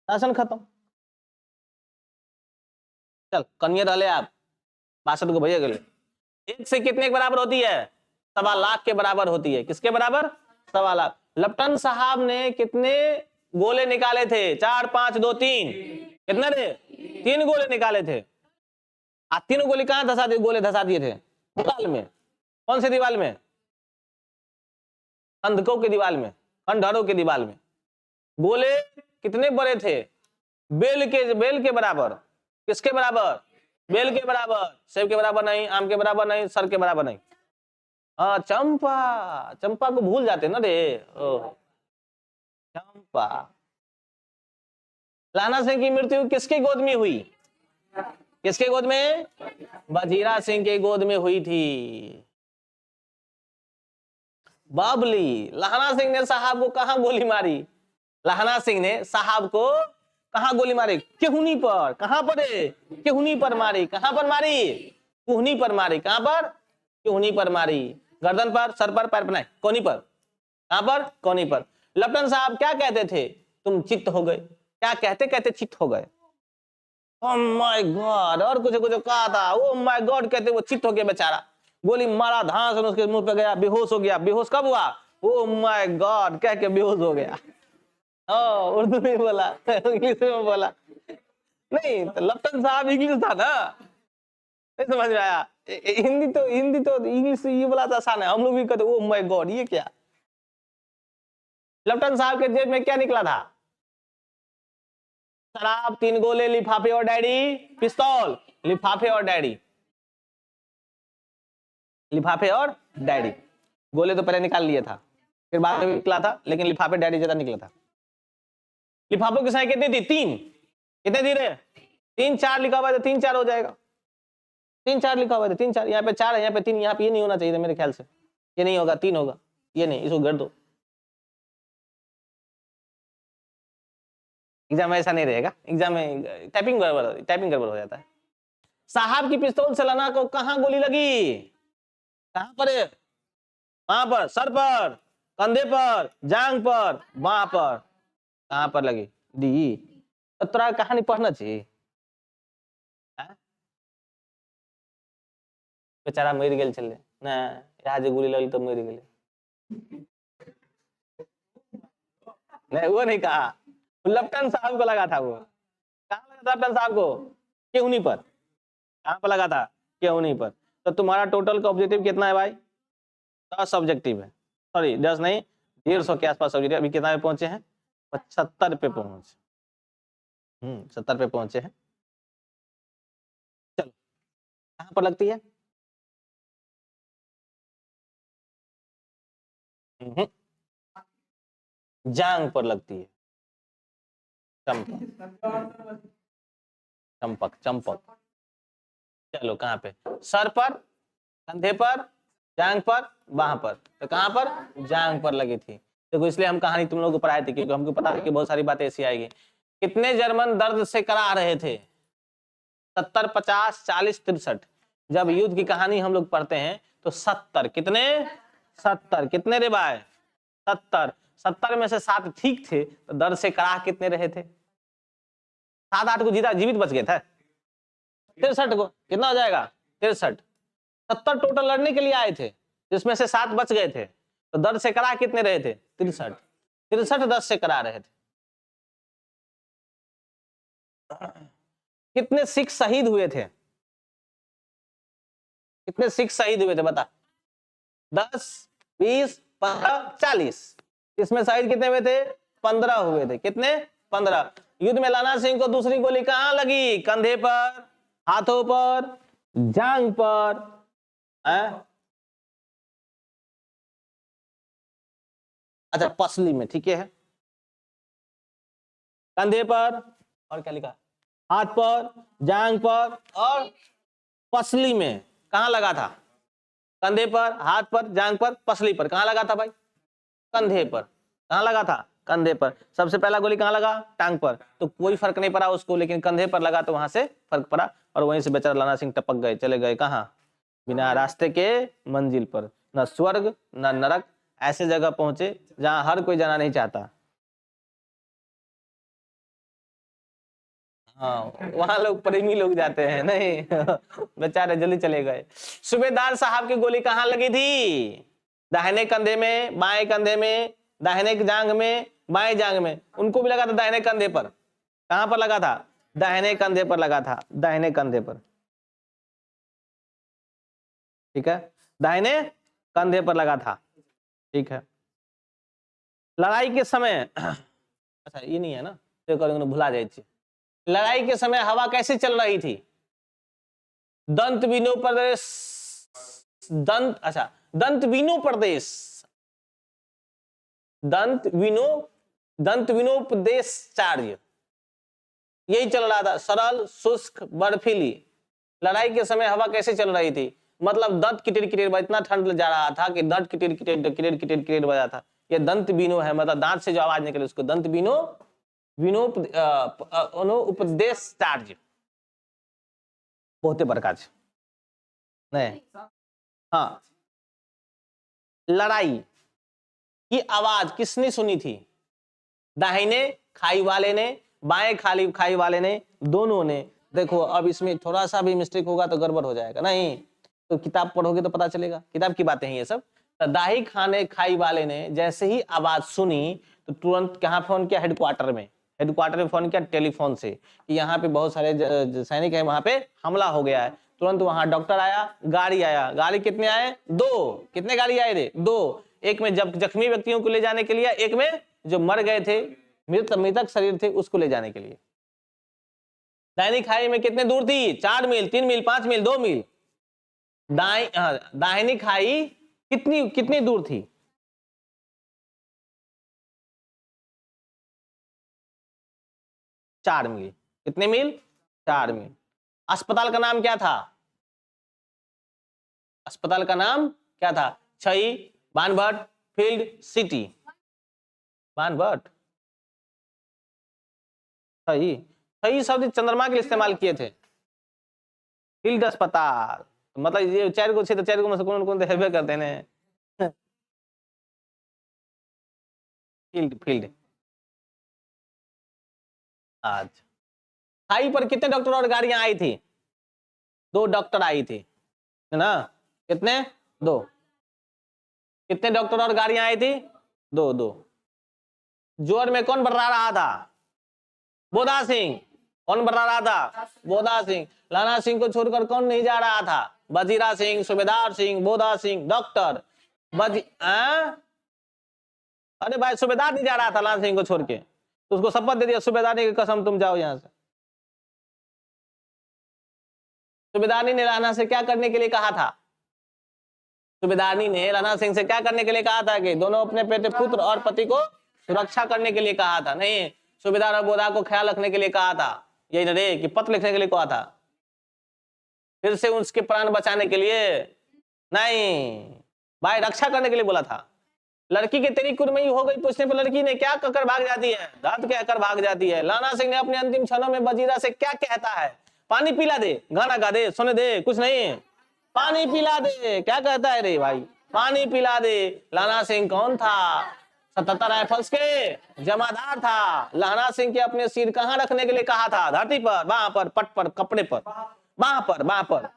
शासन खत्म। चल कन्या डाले आप 62 को भैया गले। एक से कितने के बराबर होती है? 1.25 लाख के बराबर होती है। किसके बराबर? 1.25 लाख। लप्टन साहब ने कितने गोले निकाले थे? 4 5 2 3। कितने थे? 3 गोले निकाले थे। आ 3 गोली कहां धसा दिए? गोले धसा दिए थे दीवार में। कौन सी दीवार में? खंदकों की दीवार में, खंडहरों की दीवार में। गोले कितने बड़े थे? बेल के बराबर। किसके बराबर? बेल के बराबर। सेब के बराबर नहीं, आम के बराबर नहीं, सर के बराबर नहीं। हाँ चंपा, चंपा को भूल जाते ना रे। चंपा। लाना सिंह की मृत्यु किसकी गोद में हुई? किसके गोद में? वजीरा सिंह के गोद में हुई थी। बाबली। लाहना सिंह ने साहब को कहां गोली मारी? लाहना सिंह ने साहब को कहां गोली मारी? केहुनी पर। कहां पर? केहुनी पर मारी। कहां पर मारी? कुहनी पर मारी। कहां पर? केहुनी पर मारी। गर्दन पर, सर पर, पैर पर नहीं, कोनी पर। कहां पर? कोनी पर। लप्टन साहब क्या कहते थे? तुम चित्त हो गए। क्या कहते कहते चित्त हो गए? Oh my God. और कुछ कुछ कहा था। ओह माय गॉड कहते वो चित्त हो गया बेचारा। गोली मारा, धांस उसके मुंह पे गया, बेहोश हो गया। बेहोश कब हुआ? ओह माय गॉड कह के बेहोश हो गया। उर्दू में बोला, इंग्लिश में बोला नहीं। तो लप्टन साहब इंग्लिश था ना, नहीं समझ में आया। हिंदी तो इंग्लिश ये बोला था आसान है। हम लोग भी कहते ओह माय गॉड ये क्या। लप्टन साहब के जेब में क्या निकला था? शराब, 3 गोले, लिफाफे और डैडी, पिस्तौल, लिफाफे और डैडी, लिफाफे और डैडी। गोले तो पहले निकाल लिया था, फिर बाद में निकला था, लेकिन लिफाफे डैडी ज्यादा निकला था। लिफाफों की संख्या कितनी थी? 3। कितने थी रे? 3 4 लिखा हुआ है, 3 4 हो जाएगा। 3 4 लिखा हुआ है, 3 4। यहाँ पे 4 है, यहाँ पे 3, यहाँ पे ये नहीं होना चाहिए था मेरे ख्याल से। ये नहीं होगा, 3 होगा। ये नहीं, इसको कर दो। एग्जाम में ऐसा नहीं रहेगा। एग्जाम में टाइपिंग गड़बड़ हो जाता है। साहब की पिस्तौल से लाना को कहां गोली लगी? कहां पर? वहां पर, सर पर, कंधे पर, जांग पर, बाह पर। कहां पर लगी? डी। तो तोरा कहानी पढ़ना चाहिए। बेचारा मर गेल चले ना, यहाँ जे गोली लगी तो मर गेले। नहीं वो नहीं कहा, लप्टन साहब को लगा था। वो कहाँ लगा था लप्टन साहब को? केहुनी पर। कहाँ पर लगा था? केहुनी पर। तो तुम्हारा टोटल का ऑब्जेक्टिव कितना है भाई? 10 ऑब्जेक्टिव है। सॉरी 10 नहीं, 150 के आसपास ऑब्जेक्टिव। अभी कितना पे पहुंचे हैं? 75 पे पहुंचे। 70 पे पहुंचे हैं। चलो कहाँ पर लगती है? जांग पर लगती है। चंपक, चंपक, चंपक। चलो कहाँ पे? सर पर, कंधे पर, जांग पर, बाह पर, तो कहां पर, जांग पर लगी थी। देखो इसलिए हम कहानी तुम लोगों को पढ़ाए थे, क्योंकि हमको पता है कि बहुत सारी बातें ऐसी आएगी। कितने जर्मन दर्द से करा रहे थे, 70, 50, 40, 63। जब युद्ध की कहानी हम लोग पढ़ते हैं तो 70, कितने, 70, कितने रे भाई, 70, 70 में से 7 ठीक थे, तो दर्द से करा कितने रहे थे, 7-8 को जीवित बच गए थे, 63 को कितना हो जाएगा, 63। 70 टोटल लड़ने के लिए आए थे, जिसमें से 7 बच गए थे, तो दर्द से करा कितने रहे थे, 63, 63 दर्द से करा रहे थे। कितने सिख शहीद हुए थे, कितने सिख शहीद हुए थे बता, 10, 20, 15, 40। इसमें शहीद कितने हुए थे, 15 हुए थे, कितने, 15। युद्ध में लाना सिंह को दूसरी गोली कहां लगी, कंधे पर, हाथों पर, जांग पर, अच्छा पसली में, ठीक है, कंधे पर, और क्या लिखा, हाथ पर, जांग पर और पसली में। कहां लगा था, कंधे पर, हाथ पर, जांग पर, पसली पर। कहां लगा था भाई, कंधे पर। कहां लगा था, कंधे पर। सबसे पहला गोली कहां लगा, टांग पर, तो कोई फर्क नहीं पड़ा उसको, लेकिन कंधे पर लगा तो वहां से फर्क पड़ा, और वहीं से बेचारा लाना सिंह टपक गए, चले गए कहां, बिना रास्ते के मंजिल पर। न स्वर्ग न नरक, ऐसे जगह पहुंचे जहां हर कोई जाना नहीं चाहता। हाँ वहां लोग प्रेमी लोग जाते हैं, नहीं बेचारे जल्दी चले गए। सूबेदार साहब की गोली कहां लगी थी, दाहिने कंधे में, बाएं कंधे में, दाहिने जांग में, बाएं जांग में। उनको भी लगा था दाहिने कंधे पर। कहां पर लगा था, दाहिने कंधे पर लगा था, दाहिने कंधे पर, ठीक है, दाहिने कंधे पर लगा था, ठीक है। लड़ाई के समय अच्छा ये नहीं है ना, तो भुला जाए। लड़ाई के समय हवा कैसे चल रही थी, दंत विनो प्रदेश, दंत, अच्छा दंत विनो प्रदेश, दंत विनोपदेशाचार्य, यही चल रहा था, सरल, शुष्क, बर्फीली। लड़ाई के समय हवा कैसे चल रही थी, मतलब दंत किटिर किटिर, इतना ठंड जा रहा था कि दंत किटिर किटिर किटिर किटिर किटिर बजा था। ये दंत विनो है, मतलब दांत से जो आवाज निकले उसको दंत विनो, उपदेशाचार्य, बहुते प्रकार नहीं। हाँ, लड़ाई की आवाज किसने सुनी थी, दाहिने खाई वाले ने, बाएं खाई वाले ने, दोनों ने। देखो अब इसमें थोड़ा सा भी मिस्टेक होगा तो गड़बड़ हो जाएगा, नहीं तो किताब पढ़ोगे तो पता चलेगा, किताब की बातें हैं ये सब। तो दाही खाने खाई वाले ने जैसे ही आवाज सुनी तो तुरंत कहाँ फोन किया, हेडक्वार्टर में, हेडक्वार्टर में फोन किया टेलीफोन से कि यहाँ पे बहुत सारे सैनिक हैं, वहां पे हमला हो गया है। तुरंत वहां डॉक्टर आया, गाड़ी आया, गाड़ी कितने आए, 2, कितने गाड़ी आए थे, 2। एक में जब जख्मी व्यक्तियों को ले जाने के लिए, एक में जो मर गए थे, मृतक शरीर थे उसको ले जाने के लिए। दाहिनी खाई में कितने दूर थी, 4 मील, 3 मील, 5 मील, 2 मील। दाहिनी खाई कितनी कितनी दूर थी, 4 मील। कितने मील, 4 मील। अस्पताल का नाम क्या था, अस्पताल का नाम क्या था, छई, बानभट्ट, फील्ड, सिटी, बानभट्ट, छई। छई शब्द चंद्रमा के लिए इस्तेमाल किए थे, फील्ड अस्पताल, मतलब ये 4 को छे तो 4 को में से कौन कौन हेल्प करते हैं, फील्ड, फील्ड। आज खाई पर कितने डॉक्टर और गाड़ियां आई थी, 2 डॉक्टर आई थी, है ना, कितने, 2। कितने डॉक्टर और गाड़ियां आई थी, 2, 2। जोर में कौन बर्रा रहा था, बोधा सिंह। कौन बर्रा रहा था, बोधा सिंह। लाना सिंह को छोड़कर कौन नहीं जा रहा था, वजीरा सिंह, सूबेदार सिंह, बोधा सिंह, डॉक्टर अरे भाई सूबेदार नहीं जा रहा था लाना सिंह को छोड़ के, तो उसको शपथ दे दिया, सूबेदारी की कसम तुम जाओ यहां से। सूबेदारनी ने राणा से क्या करने के लिए कहा था, सूबेदारनी ने राणा सिंह से क्या करने के लिए कहा था, कि दोनों अपने बेटे पुत्र और पति को सुरक्षा करने के लिए कहा था, नहीं सूबेदार और बोधा को ख्याल रखने के लिए कहा था, यही रे कि पत्र लिखने के लिए कहा था, फिर से उसके प्राण बचाने के लिए नहीं, भाई रक्षा करने के लिए बोला था। लड़की के तेरी कुरमई हो गई पूछने पर लड़की ने क्या कहकर भाग जाती है, दांत कहकर भाग जाती है। लाना सिंह ने अपने अंतिम क्षणों में वजीरा से क्या कहता है, पानी पिला दे, गाना गा दे, सुने दे, कुछ नहीं, पानी पिला दे। क्या कहता है रे भाई, पानी पिला दे। लाना सिंह कौन था, 77 राइफल्स के जमादार था। लाना सिंह के अपने सिर कहाँ रखने के लिए कहा था, धरती पर, बाह पर, पट पर, कपड़े पर, बाह पर, बाह पर।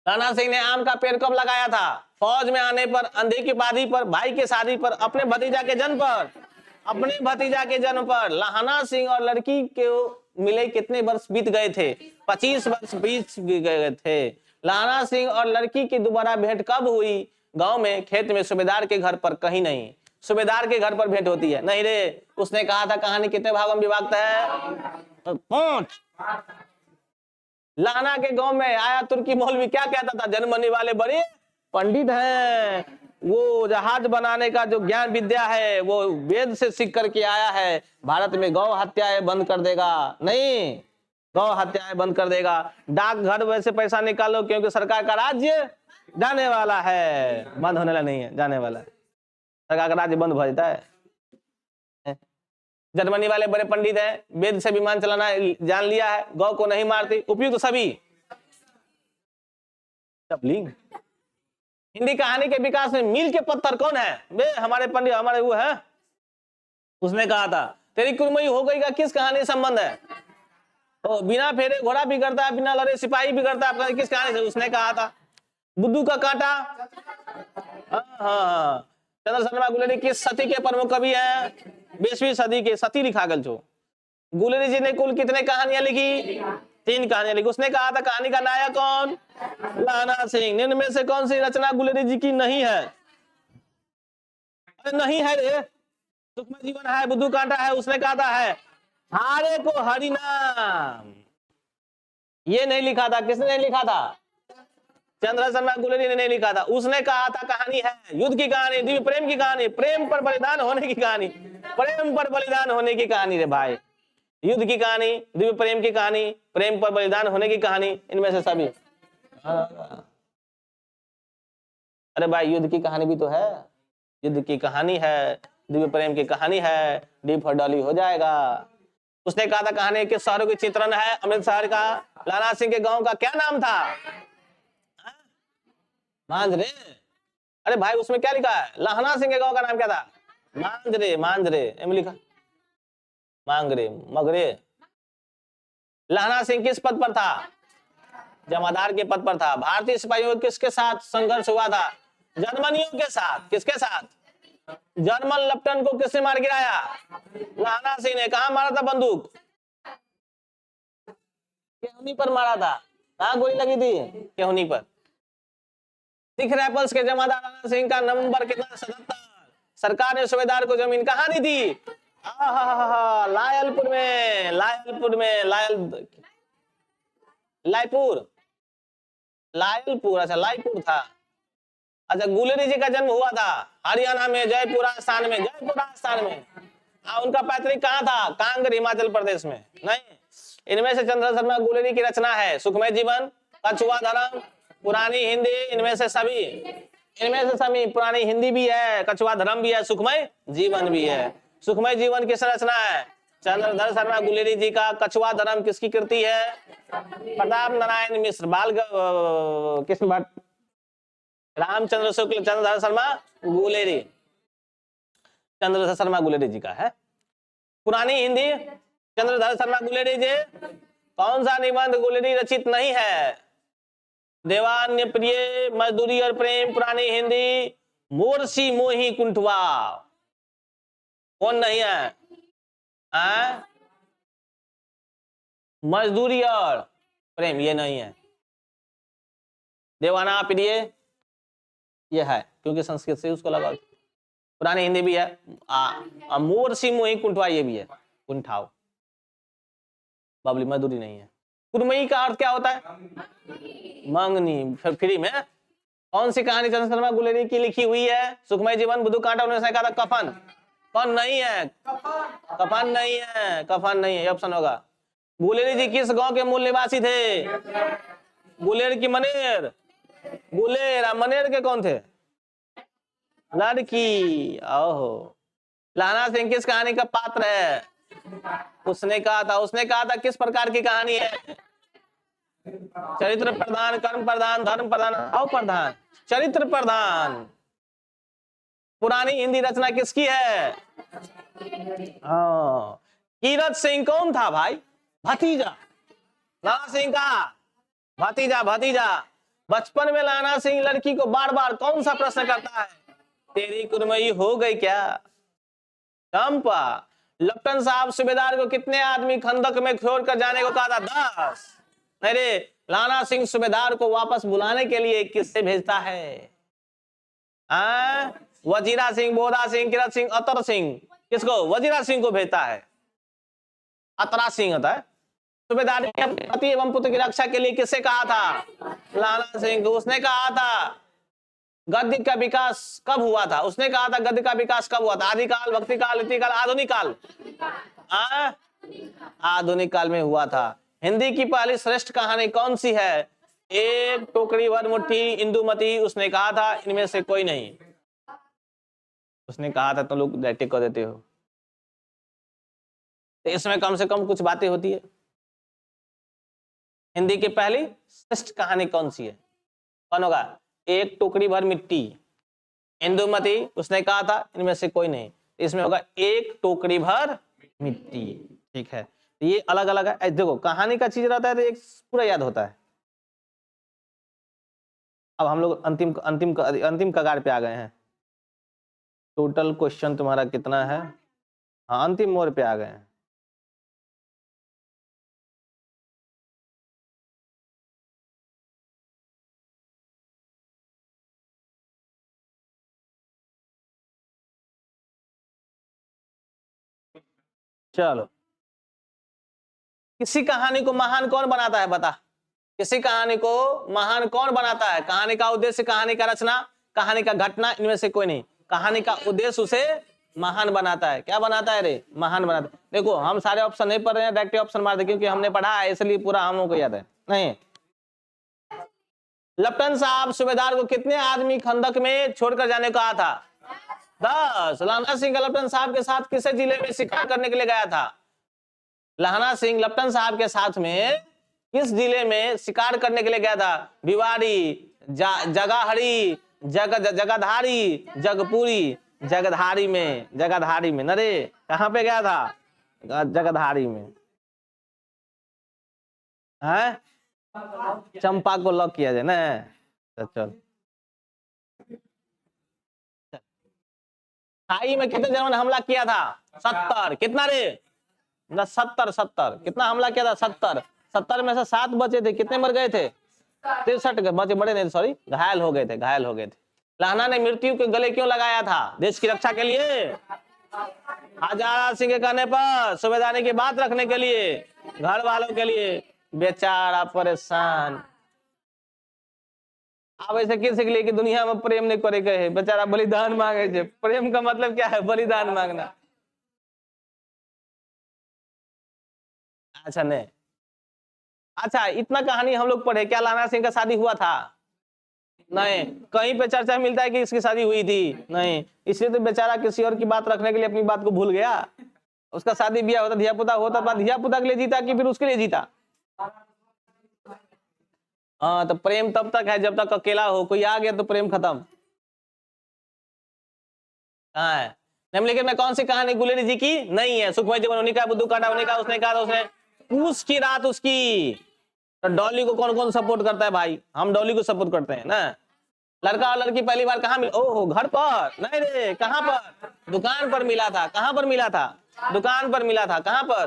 लाना सिंह ने आम का पेड़ कब लगाया था, फौज में आने पर, अंधे की उपाधि पर, भाई के शादी पर, अपने भतीजा के जन्म पर, अपने भतीजा के जन्म पर। लाना सिंह और लड़की के मिले कितने वर्ष बीत गए थे, 25 वर्ष बीत गए थे। लाना सिंह और लड़की की दोबारा भेंट कब हुई, गांव में, खेत में, सूबेदार के घर पर, कहीं नहीं। सूबेदार के घर पर भेंट होती है, नहीं रे, उसने कहा था कहानी कितने भागों में विभक्त है, 5। लाना के गांव में आया तुर्की मौलवी, क्या कहता था, जर्मनी वाले बड़े पंडित हैं, वो जहाज बनाने का जो ज्ञान विद्या है वो वेद से सीख करके आया है, भारत में गौ हत्याएं बंद कर देगा। नहीं, गौ हत्याएं बंद कर देगा। डाकघर वैसे पैसा निकालो क्योंकि सरकार का राज्य जाने वाला है, बंद होने वाला नहीं है, जाने वाला है। सरकार का राज्य बंद हो जाता है। जर्मनी वाले बड़े पंडित हैं, वेद से विमान चलाना जान लिया है, गौ को नहीं मारती, उपयुक्त सभी। हिंदी कहानी के विकास में मील के पत्थर कौन है, बे हमारे पंडित, हमारे वो है। उसने कहा था तेरी कुरमई हो गई का किस कहानी से संबंध है, तो बिना फेरे घोड़ा बिगड़ता है, बिना लड़े सिपाही बिगड़ता है, किस कहानी से। उसने कहा था बुद्धू का कांटा। हाँ, चंद्र शर्मा गुलेरी किस सदी के प्रमुख कवि हैं, 20वीं सदी के, सती लिखा गल जो। गुलेरी जी ने कुल कितने कहानियां लिखी, 3 कहानियां लिखी। उसने कहा था कहानी का नायक कौन, लाना सिंह। निम्न में से कौन सी रचना गुलेरी जी की नहीं है, अरे नहीं है रे, सुखमय जीवन है, बुद्धू कांटा है। उसने कहा था है हारे को हरि नाम, ये नहीं लिखा था। किसने नहीं लिखा था, चंद्र शर्मा गुलेरी ने नहीं लिखा था। उसने कहा था कहानी है युद्ध की कहानी, दिव्य प्रेम की कहानी, प्रेम पर बलिदान होने की कहानी, प्रेम पर बलिदान होने की कहानी रे भाई। युद्ध की कहानी, दिव्य प्रेम की कहानी, प्रेम पर बलिदान होने की कहानी, इनमें से सभी। अरे भाई युद्ध की कहानी भी तो है, युद्ध की कहानी है, दिव्य प्रेम की कहानी है, डी फॉर डॉली हो जाएगा। उसने कहा था कहानी के शहरों की चित्रण है, अमृतसर का। लाना सिंह के गांव का क्या नाम था, मांजरे। अरे भाई उसमें क्या लिखा है, लाना सिंह के गांव का नाम क्या था, मांजरे, मांजरे लिखा, मांगरे, मगरे। लाना सिंह किस पद पर था, जमादार के पद पर था। भारतीय सिपाहियों किसके साथ संघर्ष हुआ था, जर्मनियों के साथ। किसके साथ, जर्मन लेफ्टिनेंट को किसने मार गिराया, लाना सिंह ने। कहा मारा था बंदूक, केहुनी पर मारा था। कहां गोली लगी थी, केहुनी पर। सिख राइफल्स के जमादार लाना सिंह का नंबर कितना, 77। सरकार ने सूबेदार को जमीन कहां दी थी, लायलपुर में, लायलपुर में, लायपुर, लायलपुर, अच्छा लायपुर था। अच्छा गुलेरी जी का जन्म हुआ था हरियाणा में, जयपुर राजस्थान में, जयपुर राजस्थान में। उनका पैतृक कहाँ था, कांगड़ हिमाचल प्रदेश में। नहीं, इनमें से चंद्र शर्मा गुलेरी की रचना है सुखमय जीवन, कछुआ धर्म, पुरानी हिंदी। इनमें से सभी, इनमें से सभी, पुरानी हिंदी भी है, कछुआ धर्म भी है, सुखमय जीवन भी है। सुखमय जीवन किस रचना है, चंद्रधर शर्मा गुलेरी जी का। कछुआ धर्म किसकी कृति है, प्रताप नारायण मिश्र, बाल कृष्ण भट्ट, रामचंद्र शुक्ल, चंद्रधर शर्मा गुलेरी, चंद्रधर शर्मा गुलेरी जी का है। पुरानी हिंदी चंद्रधर शर्मा गुलेरी जी। कौन सा निबंध गुलेरी रचित नहीं है, देवान्य प्रिय, मजदूरी और प्रेम, पुरानी हिंदी, मोरसी मोही कुंठवा। कौन नहीं है, मजदूरी और प्रेम, ये नहीं है। देवाना प्रिय ये है क्योंकि संस्कृत से उसको लगा। पुरानी हिंदी भी है, मोरसी मोही कुंठवा ये भी है, कुंठाव, बबली, मजदूरी नहीं है। कुरमई का अर्थ क्या होता है, मंगनी, फ्री में। कौन सी कहानी चंद्र शर्मा गुलेरी की लिखी हुई है, सुखमय जीवन, बुद्धू कांटा। उन्होंने कहा था कफन, कौन नहीं है, कफन नहीं है, कफन नहीं है, ऑप्शन होगा। गुलेरी जी किस गांव के मूल निवासी थे, गुलेर की मनेर, गुलेर, मनेर के कौन थे, लड़की। ओहो, लहना सिंह किस कहानी का पात्र है? उसने कहा था किस प्रकार की कहानी है? चरित्र प्रधान, कर्म प्रधान, धर्म प्रधान, भाव प्रधान? चरित्र प्रधान। पुरानी हिंदी रचना किसकी है? हाँ, कीरत सिंह कौन था भाई? भतीजा, लाना सिंह का भतीजा। बचपन में लाना सिंह लड़की को बार बार कौन सा प्रश्न करता है? तेरी कुरमई हो गई क्या? चंपा। लेफ्टिनेंट साहब सूबेदार को कितने आदमी खंदक में छोड़ कर जाने को कहा था? 10। अरे लाना सिंह सूबेदार को वापस बुलाने के लिए किससे भेजता है? वजीरा सिंह, बोधा सिंह, किरत सिंह, अतर सिंह। किसको? वजीरा सिंह को भेजता है। अतरा सिंह होता है। सूबेदार ने अपने पति एवं पुत्र की रक्षा के लिए किससे कहा था? लाना सिंह को। उसने कहा था गद्य का विकास कब हुआ था? उसने कहा था गद्य का विकास कब हुआ था? आदिकाल, भक्ति काल, रीति काल, आधुनिक काल? आधुनिक काल में हुआ था। हिंदी की पहली श्रेष्ठ कहानी कौन सी है? एक टोकरी भर मुट्ठी, इंदुमती। उसने कहा था इनमें से कोई नहीं। उसने कहा था, तो लोग डायरेक्ट कर देते हो। तो इसमें कम से कम कुछ बातें होती है। हिंदी की पहली श्रेष्ठ कहानी कौन सी है? कौन होगा? एक टोकरी भर मिट्टी, इंदुमती। उसने कहा था इनमें से कोई नहीं। इसमें होगा एक टोकरी भर मिट्टी। ठीक है, ये अलग अलग है। देखो, कहानी का चीज रहता है तो एक पूरा याद होता है। अब हम लोग अंतिम कगार पे आ गए हैं। टोटल क्वेश्चन तुम्हारा कितना है? हाँ, अंतिम मोड़ पे आ गए हैं। चलो, किसी कहानी को महान कौन बनाता है? बता, किसी कहानी को महान कौन बनाता है? कहानी का उद्देश्य, कहानी का रचना, कहानी का घटना, इनमें से कोई नहीं। कहानी का उद्देश्य उसे महान बनाता है। क्या बनाता है रे? महान बनाता है। देखो, हम सारे ऑप्शन नहीं पढ़ रहे हैं, डायरेक्ट ऑप्शन मार दे, क्योंकि हमने पढ़ा है इसलिए पूरा हम लोग को याद है। नहीं, लेफ्टिनेंट साहब सूबेदार को कितने आदमी खंदक में छोड़कर जाने को कहा था? 10। लाना सिंह लेफ्टिनेंट साहब के साथ किस जिले में शिकार करने के लिए गया था? लाना सिंह लेफ्टिनेंट साहब के साथ में किस जिले में शिकार करने के लिए गया था? भिवाड़ी, जगाहरी, जगधारी, जगपुरी। जगधारी में नरे, कहां पे गया था? जगधारी में। है, चंपा को लॉक किया जाए ना। चल, खाई में कितने जनों ने हमला किया था? 70। कितना रे? 70। कितना हमला किया था? 70 में से 7 बचे थे। कितने मर गए थे? 63 बचे, बड़े नहीं, सॉरी, घायल हो गए थे। लाना ने मृत्यु के गले क्यों लगाया था? देश की रक्षा के लिए। हजारा सिंह के कहने पर, सूबेदारी की बात रखने के लिए, घर वालों के लिए। बेचारा परेशान। अब ऐसे किसी के लिए कि दुनिया में प्रेम नहीं करे गए, बेचारा बलिदान मांगे थे। प्रेम का मतलब क्या है? बलिदान मांगना। अच्छा, नहीं, अच्छा, इतना कहानी हम लोग पढ़े। क्या लाना सिंह का शादी हुआ था? नहीं। कहीं पे चर्चा मिलता है कि इसकी शादी हुई थी? नहीं। इसलिए तो बेचारा किसी और की बात रखने के लिए अपनी बात को भूल गया। उसका शादी ब्याह होता, धिया पुता होता, धिया पुता के लिए जीता कि फिर उसके लिए जीता? हाँ, तो प्रेम तब तक है जब तक अकेला हो। कोई आ गया तो प्रेम खत्म। कहाँ है? निम्नलिखित में कौन सी कहानी गुलेरी जी की नहीं है? सुखमय जीवन उन्हीं का, बुद्धू काटा उन्हीं का, उसने कहा उसने पूछ की रात उसकी। तो डॉली को कौन कौन सपोर्ट करता है भाई? हम डॉली को सपोर्ट करते हैं ना। लड़का और लड़की पहली बार कहाँ मिले? ओहो, घर पर? नहीं रे, कहाँ पर? दुकान पर मिला था। कहाँ पर मिला था? दुकान पर मिला था। कहाँ पर?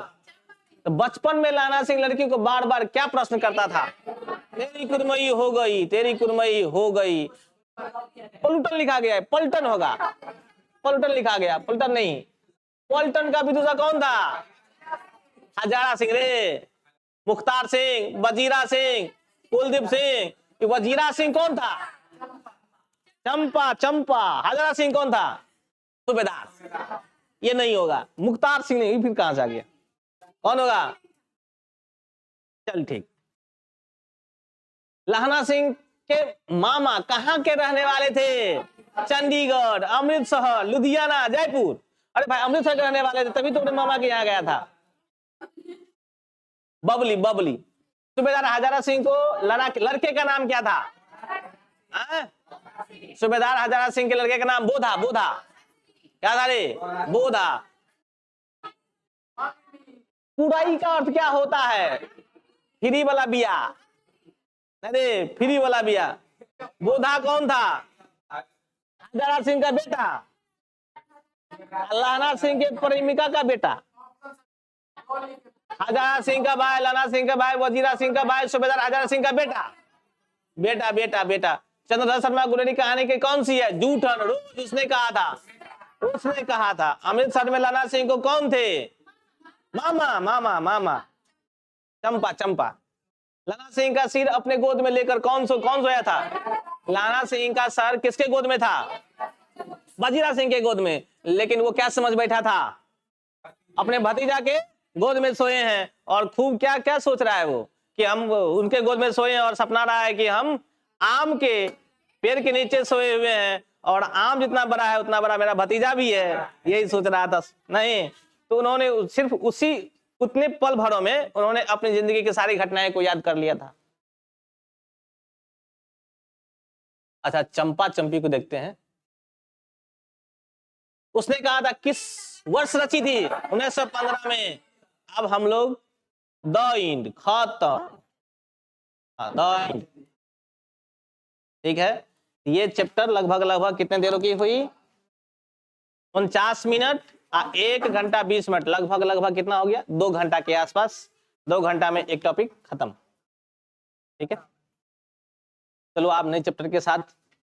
तो बचपन में लाना सिंह लड़की को बार बार क्या प्रश्न करता था? तेरी कुरमई हो गई, तेरी कुरमई हो गई। पलटन लिखा गया है, पलटन होगा। पलटन लिखा गया, पलटन नहीं। पलटन का विदुषा कौन था? हजारा सिंह रे, मुख्तार सिंह, वजीरा सिंह, कुलदीप सिंह। वजीरा सिंह कौन था? चंपा। हजारा सिंह कौन था? सूबेदार। ये नहीं होगा। मुख्तार सिंह नहीं, फिर कहां से आ गया? कौन होगा? चल ठीक। लहना सिंह के मामा कहां के रहने वाले थे? चंडीगढ़, अमृतसर, लुधियाना, जयपुर। अरे भाई अमृतसर के रहने वाले थे तभी तो अपने मामा के यहाँ गया था। बबली, बबली। सूबेदार हजारा सिंह को लड़के का नाम क्या था? सूबेदार हजारा सिंह के लड़के का नाम बोधा, बोधा क्या था रे? बोधा। पुराई का अर्थ क्या होता है? फ्री वाला बिया, अरे फ्री वाला बिया। बोधा कौन था? हजारा सिंह का बेटा, लाना सिंह के प्रेमिका का बेटा। हजारा सिंह का भाई, लाना सिंह का भाई, वजीरा सिंह का भाई, सूबेदार हजारा सिंह का बेटा। बेटा बेटा बेटा। चंद्रधर शर्मा गुलेरी कहानी की कौन सी है? जूठन रोज उसने कहा था, उसने कहा था। अमृतसर में लाना सिंह को कौन थे? मामा, मामा, मामा। चंपा, चंपा। लाना सिंह का सिर अपने गोद में लेकर कौन सोया था? लाना सिंह का सर किसके गोद में था? वजीरा सिंह के गोद में। लेकिन वो क्या समझ बैठा था? अपने भतीजा के गोद में सोए हैं और खूब क्या क्या सोच रहा है वो कि हम उनके गोद में सोए हैं और सपना रहा है कि हम आम के पेड़ के नीचे सोए हुए हैं और आम जितना बड़ा है उतना बड़ा मेरा भतीजा भी है, यही सोच रहा था। नहीं, तो उन्होंने सिर्फ उतने पल भरों में उन्होंने अपनी जिंदगी की सारी घटनाएं को याद कर लिया था। अच्छा, चंपा चंपी को देखते हैं। उसने कहा था किस वर्ष रची थी? 1915 में। अब हम लोग द इंड खत्म, द इंड। ठीक है, ये चैप्टर लगभग कितने देरों की हुई? 49 मिनट 1 घंटा 20 मिनट, लगभग कितना हो गया? 2 घंटा के आसपास। 2 घंटा में एक टॉपिक खत्म। ठीक है, चलो आप नए चैप्टर के साथ